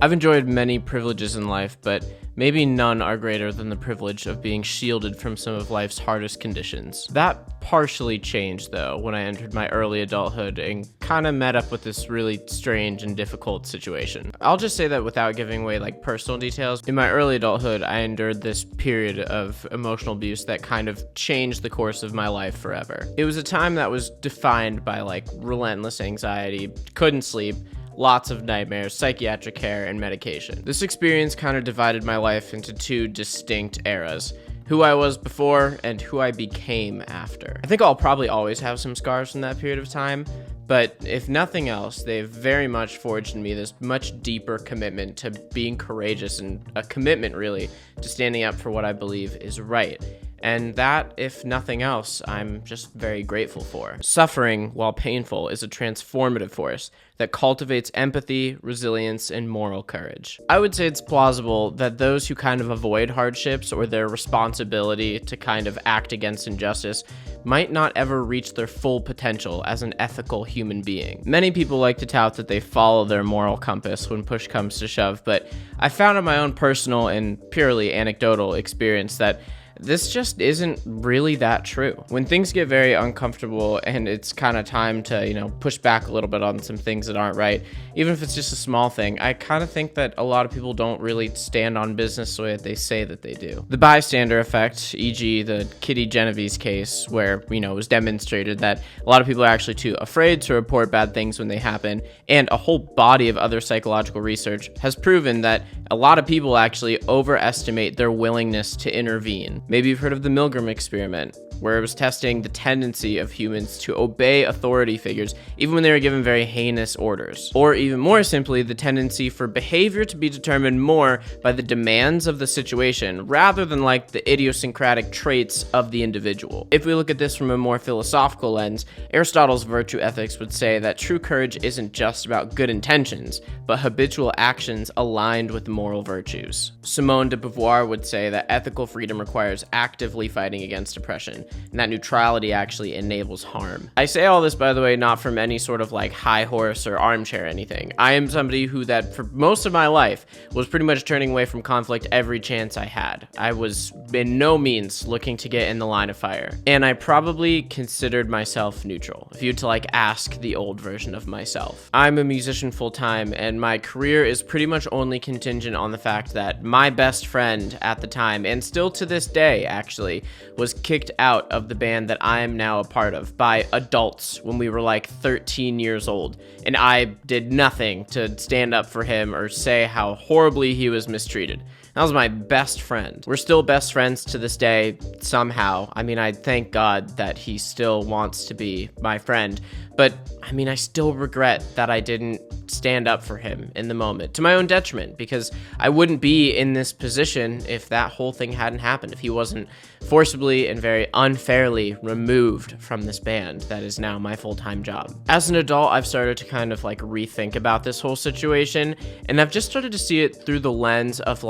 I've enjoyed many privileges in life, but maybe none are greater than the privilege of being shielded from some of life's hardest conditions. That partially changed, though, when I entered my early adulthood and kind of met up with this really strange and difficult situation. I'll just say that without giving away personal details, in my early adulthood, I endured this period of emotional abuse that kind of changed the course of my life forever. It was a time that was defined by relentless anxiety, couldn't sleep, lots of nightmares, psychiatric care, and medication. This experience kind of divided my life into two distinct eras: who I was before and who I became after. I think I'll probably always have some scars from that period of time, but if nothing else, they've very much forged in me this much deeper commitment to being courageous, and a commitment really to standing up for what I believe is right. And that, if nothing else, I'm just very grateful for. Suffering, while painful, is a transformative force that cultivates empathy, resilience, and moral courage. I would say it's plausible that those who kind of avoid hardships or their responsibility to kind of act against injustice might not ever reach their full potential as an ethical human being. Many people like to tout that they follow their moral compass when push comes to shove, but I found in my own personal and purely anecdotal experience that this just isn't really that true. When things get very uncomfortable and it's kind of time to, push back a little bit on some things that aren't right, even if it's just a small thing, I kind of think that a lot of people don't really stand on business the way that they say that they do. The bystander effect, e.g. the Kitty Genovese case, where, it was demonstrated that a lot of people are actually too afraid to report bad things when they happen, and a whole body of other psychological research has proven that a lot of people actually overestimate their willingness to intervene. Maybe you've heard of the Milgram experiment, where it was testing the tendency of humans to obey authority figures even when they were given very heinous orders. Or even more simply, the tendency for behavior to be determined more by the demands of the situation rather than the idiosyncratic traits of the individual. If we look at this from a more philosophical lens, Aristotle's virtue ethics would say that true courage isn't just about good intentions, but habitual actions aligned with moral virtues. Simone de Beauvoir would say that ethical freedom requires actively fighting against oppression, and that neutrality actually enables harm. I say all this, by the way, not from any sort of high horse or armchair or anything. I am somebody who that for most of my life was pretty much turning away from conflict every chance I had. I was in no means looking to get in the line of fire, and I probably considered myself neutral, if you had to ask the old version of myself. I'm a musician full-time, and my career is pretty much only contingent on the fact that my best friend at the time, and still to this day actually, was kicked out of the band that I am now a part of by adults when we were 13 years old, and I did nothing to stand up for him or say how horribly he was mistreated. That was my best friend. We're still best friends to this day, somehow. I thank God that he still wants to be my friend, but I still regret that I didn't stand up for him in the moment, to my own detriment, because I wouldn't be in this position if that whole thing hadn't happened, if he wasn't forcibly and very unfairly removed from this band that is now my full-time job. As an adult, I've started to kind of rethink about this whole situation, and I've just started to see it through the lens of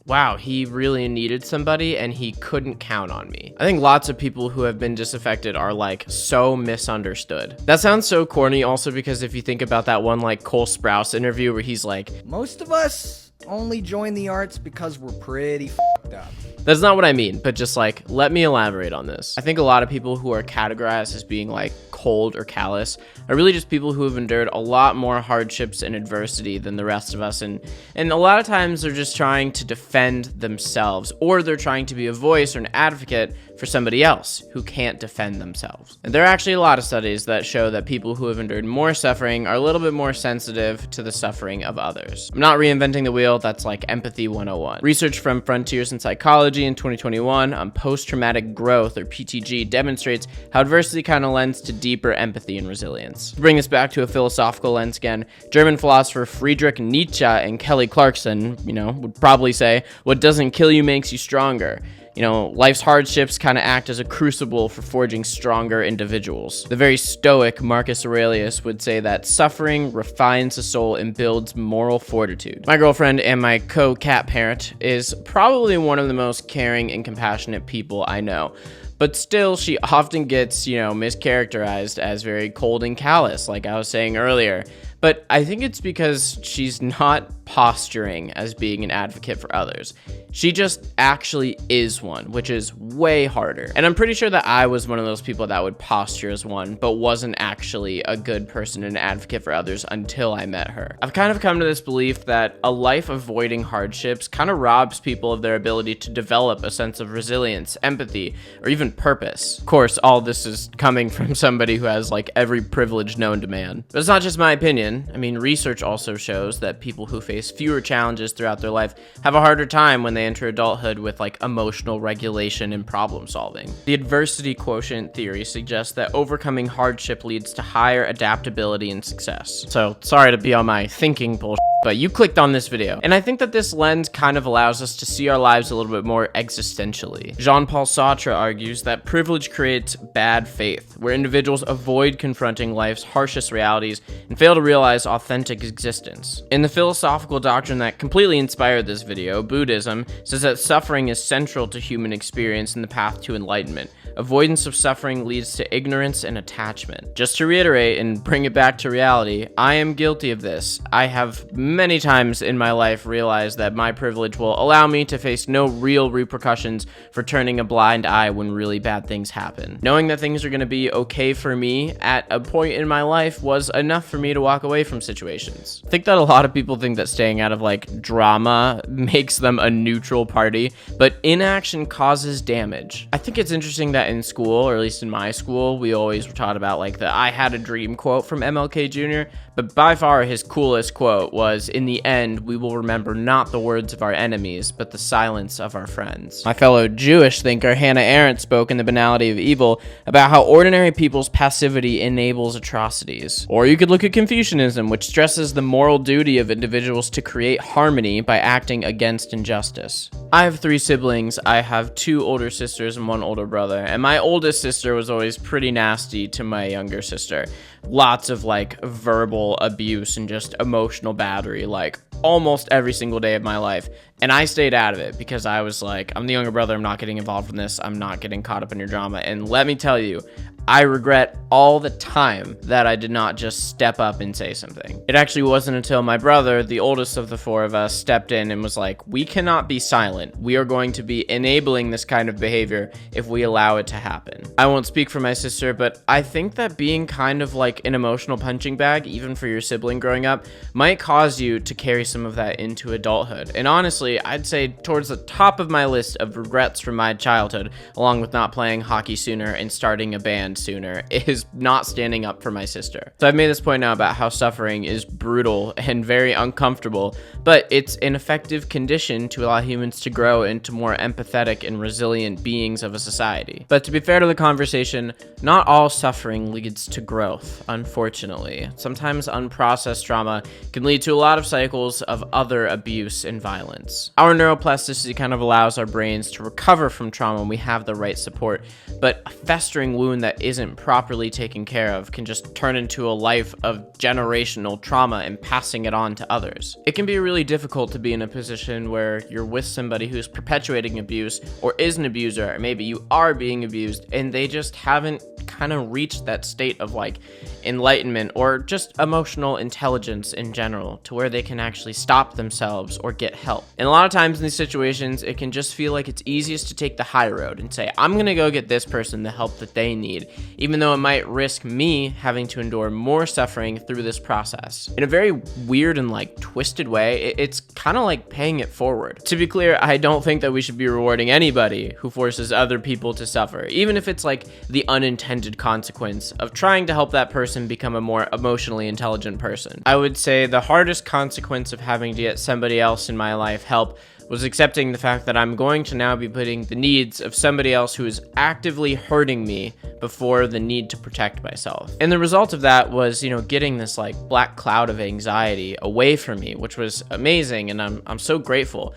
wow, he really needed somebody and he couldn't count on me. I think lots of people who have been disaffected are so misunderstood. That sounds so corny also because if you think about that one Cole Sprouse interview where he's most of us only join the arts because we're pretty f***ed up. That's not what I mean, but just let me elaborate on this. I think a lot of people who are categorized as being cold or callous are really just people who have endured a lot more hardships and adversity than the rest of us, and a lot of times they're just trying to defend themselves, or they're trying to be a voice or an advocate for somebody else who can't defend themselves. And there are actually a lot of studies that show that people who have endured more suffering are a little bit more sensitive to the suffering of others. I'm not reinventing the wheel, that's Empathy 101. Research from Frontiers in Psychology in 2021 on post-traumatic growth, or PTG, demonstrates how adversity kind of lends to deeper empathy and resilience. To bring this back to a philosophical lens again, German philosopher Friedrich Nietzsche and Kelly Clarkson, would probably say, what doesn't kill you makes you stronger. Life's hardships kind of act as a crucible for forging stronger individuals. The very stoic Marcus Aurelius would say that suffering refines the soul and builds moral fortitude. My girlfriend and my co-cat parent is probably one of the most caring and compassionate people I know. But still, she often gets, mischaracterized as very cold and callous, like I was saying earlier. But I think it's because she's not posturing as being an advocate for others. She just actually is one, which is way harder. And I'm pretty sure that I was one of those people that would posture as one, but wasn't actually a good person and an advocate for others until I met her. I've kind of come to this belief that a life avoiding hardships kind of robs people of their ability to develop a sense of resilience, empathy, or even purpose. Of course, all this is coming from somebody who has like every privilege known to man. But it's not just my opinion. I mean, research also shows that people who face fewer challenges throughout their life have a harder time when they enter adulthood with like emotional regulation and problem solving. The adversity quotient theory suggests that overcoming hardship leads to higher adaptability and success. So sorry to be on my thinking bullshit, but you clicked on this video. And I think that this lens kind of allows us to see our lives a little bit more existentially. Jean-Paul Sartre argues that privilege creates bad faith, where individuals avoid confronting life's harshest realities and fail to realize authentic existence. In the philosophical doctrine that completely inspired this video, Buddhism says that suffering is central to human experience in the path to enlightenment. Avoidance of suffering leads to ignorance and attachment. Just to reiterate and bring it back to reality, I am guilty of this. I have many times in my life realized that my privilege will allow me to face no real repercussions for turning a blind eye when really bad things happen. Knowing that things are going to be okay for me at a point in my life was enough for me to walk away from situations. I think that a lot of people think that staying out of like drama makes them a neutral party, but inaction causes damage. I think it's interesting that in school, or at least in my school, we always were taught about like the "I had a dream" quote from MLK Jr., but by far his coolest quote was, "In the end, we will remember not the words of our enemies, but the silence of our friends." My fellow Jewish thinker Hannah Arendt spoke in The Banality of Evil about how ordinary people's passivity enables atrocities. Or you could look at Confucianism, which stresses the moral duty of individuals to create harmony by acting against injustice. I have 3 siblings. I have 2 older sisters and 1 older brother, and my oldest sister was always pretty nasty to my younger sister. Lots of like verbal abuse and just emotional battery, like almost every single day of my life. And I stayed out of it because I was like, I'm the younger brother, I'm not getting involved in this, I'm not getting caught up in your drama. And let me tell you, I regret all the time that I did not just step up and say something. It actually wasn't until my brother, the oldest of the 4 of us, stepped in and was like, we cannot be silent. We are going to be enabling this kind of behavior if we allow it to happen. I won't speak for my sister, but I think that being kind of like an emotional punching bag, even for your sibling growing up, might cause you to carry some of that into adulthood. And honestly, I'd say towards the top of my list of regrets from my childhood, along with not playing hockey sooner and starting a band sooner, is not standing up for my sister. So I've made this point now about how suffering is brutal and very uncomfortable, but it's an effective condition to allow humans to grow into more empathetic and resilient beings of a society. But to be fair to the conversation, not all suffering leads to growth, unfortunately. Sometimes unprocessed trauma can lead to a lot of cycles of other abuse and violence. Our neuroplasticity kind of allows our brains to recover from trauma when we have the right support, but a festering wound that isn't properly taken care of can just turn into a life of generational trauma and passing it on to others. It can be really difficult to be in a position where you're with somebody who's perpetuating abuse or is an abuser, or maybe you are being abused and they just haven't kind of reached that state of like enlightenment or just emotional intelligence in general to where they can actually stop themselves or get help. And a lot of times in these situations, it can just feel like it's easiest to take the high road and say, I'm gonna go get this person the help that they need, even though it might risk me having to endure more suffering through this process. In a very weird and like twisted way, it's kind of like paying it forward. To be clear, I don't think that we should be rewarding anybody who forces other people to suffer, even if it's like the unintended consequence of trying to help that person become a more emotionally intelligent person. I would say the hardest consequence of having to get somebody else in my life help was accepting the fact that I'm going to now be putting the needs of somebody else who is actively hurting me before the need to protect myself. And the result of that was, getting this like black cloud of anxiety away from me, which was amazing, and I'm so grateful.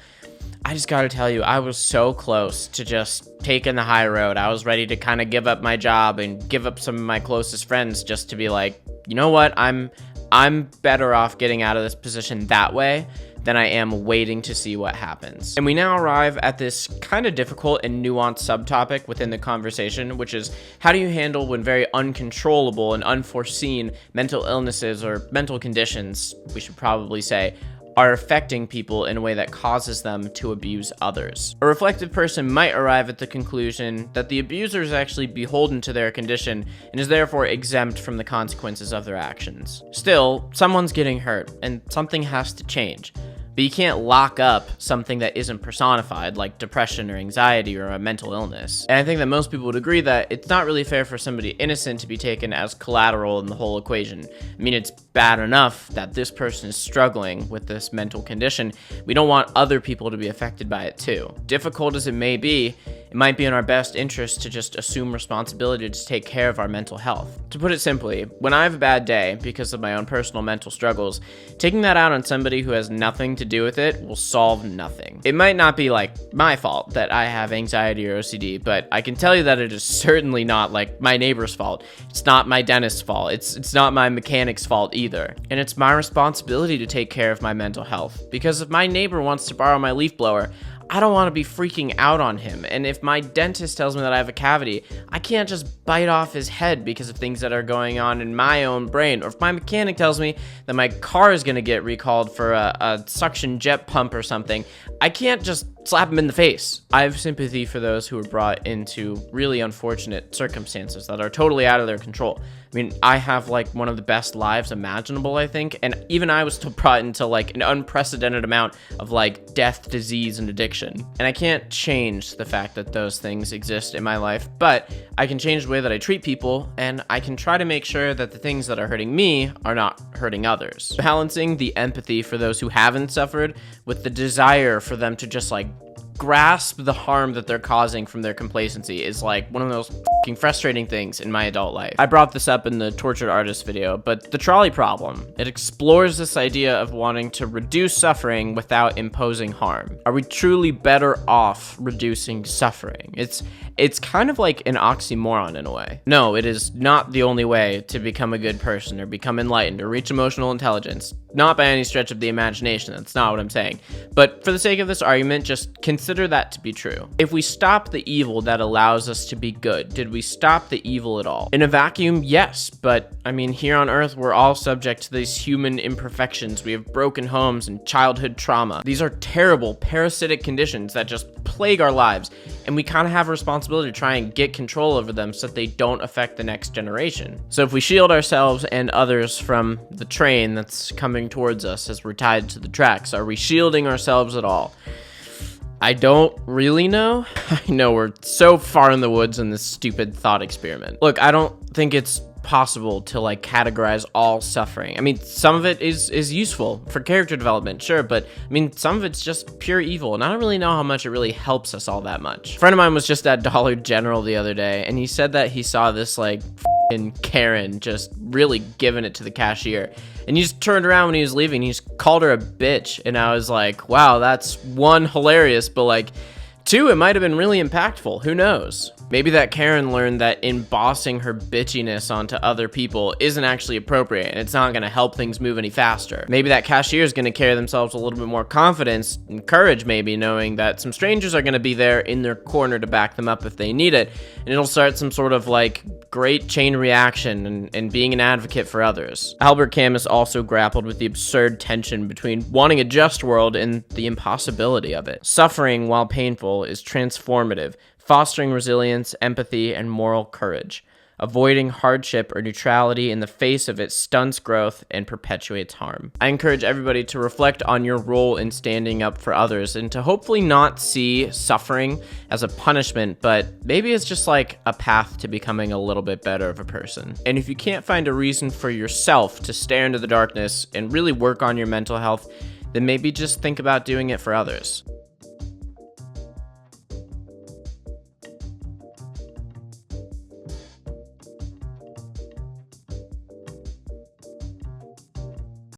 I just gotta tell you, I was so close to just taking the high road. I was ready to kind of give up my job and give up some of my closest friends just to be like, you know what, I'm better off getting out of this position that way than I am waiting to see what happens. And we now arrive at this kind of difficult and nuanced subtopic within the conversation, which is how do you handle when very uncontrollable and unforeseen mental illnesses or mental conditions, we should probably say, are affecting people in a way that causes them to abuse others. A reflective person might arrive at the conclusion that the abuser is actually beholden to their condition and is therefore exempt from the consequences of their actions. Still, someone's getting hurt, and something has to change. But you can't lock up something that isn't personified, like depression or anxiety or a mental illness. And I think that most people would agree that it's not really fair for somebody innocent to be taken as collateral in the whole equation. I mean, it's bad enough that this person is struggling with this mental condition. We don't want other people to be affected by it too. Difficult as it may be, it might be in our best interest to just assume responsibility to take care of our mental health. To put it simply, when I have a bad day because of my own personal mental struggles, taking that out on somebody who has nothing to do with it will solve nothing. It might not be like my fault that I have anxiety or OCD, but I can tell you that it is certainly not like my neighbor's fault. It's not my dentist's fault. It's not my mechanic's fault either. And it's my responsibility to take care of my mental health, because if my neighbor wants to borrow my leaf blower, I don't want to be freaking out on him. And if my dentist tells me that I have a cavity, I can't just bite off his head because of things that are going on in my own brain. Or if my mechanic tells me that my car is going to get recalled for a suction jet pump or something, I can't just slap him in the face. I have sympathy for those who are brought into really unfortunate circumstances that are totally out of their control. I mean, I have like one of the best lives imaginable, I think, and even I was still brought into like an unprecedented amount of like death, disease, and addiction. And I can't change the fact that those things exist in my life, but I can change the way that I treat people, and I can try to make sure that the things that are hurting me are not hurting others. Balancing the empathy for those who haven't suffered with the desire for them to just like grasp the harm that they're causing from their complacency is like one of those fucking frustrating things in my adult life. I brought this up in the Tortured Artist video, but the trolley problem, it explores this idea of wanting to reduce suffering without imposing harm. Are we truly better off reducing suffering? It's kind of like an oxymoron in a way. No, it is not the only way to become a good person or become enlightened or reach emotional intelligence. Not by any stretch of the imagination, that's not what I'm saying. But for the sake of this argument, just consider that to be true. If we stop the evil that allows us to be good, did we stop the evil at all? In a vacuum, yes, but I mean, here on Earth, we're all subject to these human imperfections. We have broken homes and childhood trauma. These are terrible parasitic conditions that just plague our lives, and we kind of have a responsibility to try and get control over them so that they don't affect the next generation. So if we shield ourselves and others from the train that's coming towards us as we're tied to the tracks, are we shielding ourselves at all? I don't really know. I know we're so far in the woods in this stupid thought experiment. Look, I don't think it's possible to like categorize all suffering. I mean, some of it is useful for character development, sure, but I mean, some of it's just pure evil, and I don't really know how much it really helps us all that much. A friend of mine was just at Dollar General the other day, and he said that he saw this like f***ing Karen just really giving it to the cashier, and he just turned around when he was leaving, he just called her a bitch, and I was like, wow, that's one, hilarious, but like, two, it might have been really impactful. Who knows? Maybe that Karen learned that embossing her bitchiness onto other people isn't actually appropriate, and it's not going to help things move any faster. Maybe that cashier is going to carry themselves a little bit more confidence and courage, maybe, knowing that some strangers are going to be there in their corner to back them up if they need it, and it'll start some sort of like great chain reaction and being an advocate for others. Albert Camus also grappled with the absurd tension between wanting a just world and the impossibility of it. Suffering, while painful, is transformative, fostering resilience, empathy, and moral courage. Avoiding hardship or neutrality in the face of it stunts growth and perpetuates harm. I encourage everybody to reflect on your role in standing up for others and to hopefully not see suffering as a punishment, but maybe it's just like a path to becoming a little bit better of a person. And if you can't find a reason for yourself to stare into the darkness and really work on your mental health, then maybe just think about doing it for others.